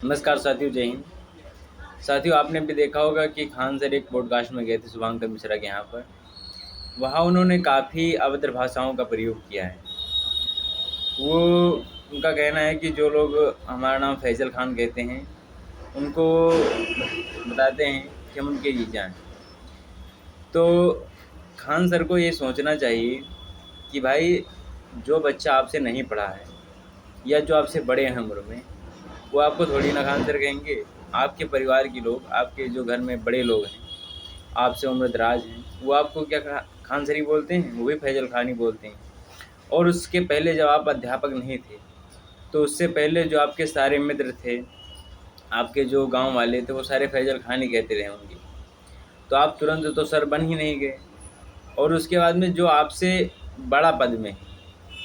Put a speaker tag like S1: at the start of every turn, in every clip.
S1: नमस्कार साथियों, जय हिंद। साथियों, आपने भी देखा होगा कि खान सर एक पॉडकास्ट में गए थे शुभांकर मिश्रा के यहाँ पर। वहाँ उन्होंने काफ़ी अभद्र भाषाओं का प्रयोग किया है। वो उनका कहना है कि जो लोग हमारा नाम फैजल खान कहते हैं, उनको बताते हैं कि हम उनके जीजा हैं। तो खान सर को ये सोचना चाहिए कि भाई, जो बच्चा आपसे नहीं पढ़ा है या जो आपसे बड़े हैं उम्र में, वो आपको थोड़ी ना खान सर कहेंगे। आपके परिवार के लोग, आपके जो घर में बड़े लोग हैं, आपसे उम्र दराज हैं, वो आपको क्या खान सर ही बोलते हैं, वो भी फैजल खान ही बोलते हैं। और उसके पहले जब आप अध्यापक नहीं थे, तो उससे पहले जो आपके सारे मित्र थे, आपके जो गांव वाले थे, वो सारे फैजल खान ही कहते रहे होंगे। तो आप तुरंत तो सर बन ही नहीं गए। और उसके बाद में जो आपसे बड़ा पद में है,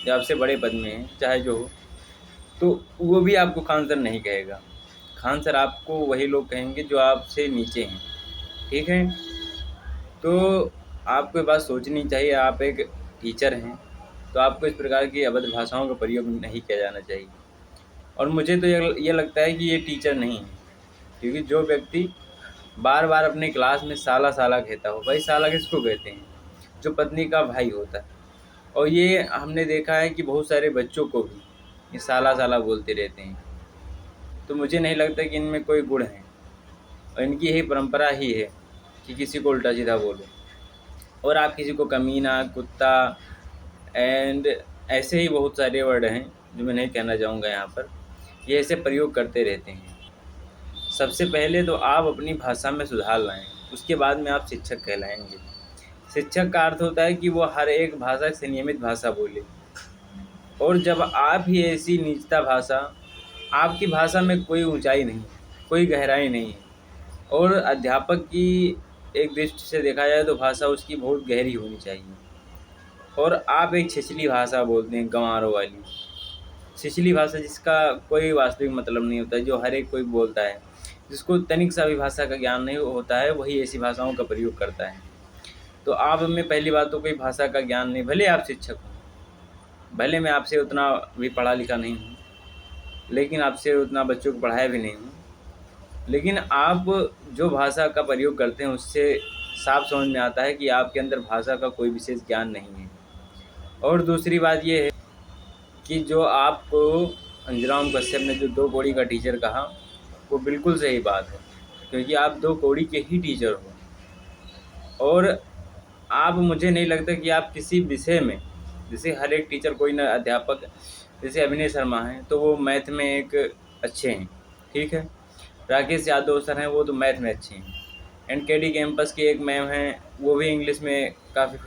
S1: जो आपसे बड़े पद में है, चाहे जो हो, तो वो भी आपको खान सर नहीं कहेगा। खान सर आपको वही लोग कहेंगे जो आपसे नीचे हैं। ठीक है? तो आपको ये बात सोचनी चाहिए, आप एक टीचर हैं, तो आपको इस प्रकार की अभद्र भाषाओं का प्रयोग नहीं किया जाना चाहिए। और मुझे तो ये लगता है कि ये टीचर नहीं है, क्योंकि जो व्यक्ति बार बार अपनी क्लास में साला साला कहता हो, भाई साला किसको कहते हैं? जो पत्नी का भाई होता है। और ये हमने देखा है कि बहुत सारे बच्चों को भी ये साला साला बोलते रहते हैं। तो मुझे नहीं लगता कि इनमें कोई गुण है, और इनकी यही परंपरा ही है कि किसी को उल्टा सीधा बोलो। और आप किसी को कमीना, कुत्ता एंड ऐसे ही बहुत सारे वर्ड हैं जो मैं नहीं कहना चाहूँगा यहाँ पर। ये ऐसे प्रयोग करते रहते हैं। सबसे पहले तो आप अपनी भाषा में सुधार लाएं, उसके बाद में आप शिक्षक कहलाएंगे। शिक्षक का अर्थ होता है कि वो हर एक भाषा से नियमित भाषा बोले। और जब आप ही ऐसी निजता भाषा, आपकी भाषा में कोई ऊंचाई नहीं, कोई गहराई नहीं है। और अध्यापक की एक दृष्टि से देखा जाए तो भाषा उसकी बहुत गहरी होनी चाहिए। और आप एक छिछली भाषा बोलते हैं, गंवारों वाली छिछली भाषा, जिसका कोई वास्तविक मतलब नहीं होता है, जो हर एक कोई बोलता है, जिसको तनिक सा भी भाषा का ज्ञान नहीं होता है, वही ऐसी भाषाओं का प्रयोग करता है। तो आप में पहली बात तो कोई भाषा का ज्ञान नहीं, भले आप शिक्षक हों, भले मैं आपसे उतना भी पढ़ा लिखा नहीं हूँ, लेकिन आपसे उतना बच्चों को पढ़ाया भी नहीं हूँ, लेकिन आप जो भाषा का प्रयोग करते हैं उससे साफ समझ में आता है कि आपके अंदर भाषा का कोई विशेष ज्ञान नहीं है। और दूसरी बात ये है कि जो आपको अंजराम कश्यप ने जो 2 कौड़ी का टीचर कहा, वो बिल्कुल सही बात है, क्योंकि आप 2 कौड़ी के ही टीचर हो। और आप, मुझे नहीं लगता कि आप किसी विषय में, जैसे हर एक टीचर कोई ना अध्यापक, जैसे अभिनय शर्मा हैं तो वो मैथ में एक अच्छे हैं, ठीक है। राकेश यादव सर हैं, वो तो मैथ में अच्छे हैं। एनकेडी कैंपस के एक मैम हैं, वो भी इंग्लिश में काफ़ी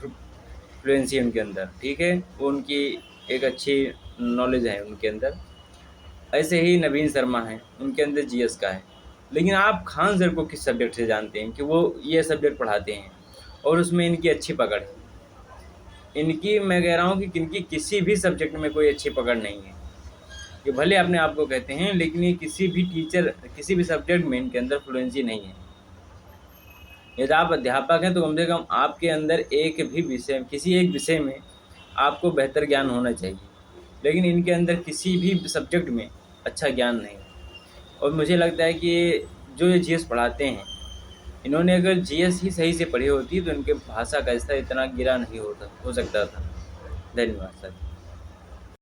S1: फ्लुएंसी है उनके अंदर, ठीक है। वो उनकी एक अच्छी नॉलेज है उनके अंदर। ऐसे ही नवीन शर्मा हैं, उनके अंदर जीएस का है। लेकिन आप खान सर को किस सब्जेक्ट से जानते हैं कि वो ये सब्जेक्ट पढ़ाते हैं और उसमें इनकी अच्छी पकड़ है? इनकी, मैं कह रहा हूँ कि इनकी किसी भी सब्जेक्ट में कोई अच्छी पकड़ नहीं है। ये भले अपने आप को कहते हैं, लेकिन ये किसी भी टीचर, किसी भी सब्जेक्ट में इनके अंदर फ्लुएंसी नहीं है। यदि आप अध्यापक हैं तो कम से कम आपके अंदर एक भी विषय, किसी एक विषय में आपको बेहतर ज्ञान होना चाहिए, लेकिन इनके अंदर किसी भी सब्जेक्ट में अच्छा ज्ञान नहीं। और मुझे लगता है कि जो ये जीएस पढ़ाते हैं, इन्होंने अगर जीएस ही सही से पढ़ी होती तो इनके भाषा का स्तर इतना गिरा नहीं हो सकता था। धन्यवाद सर।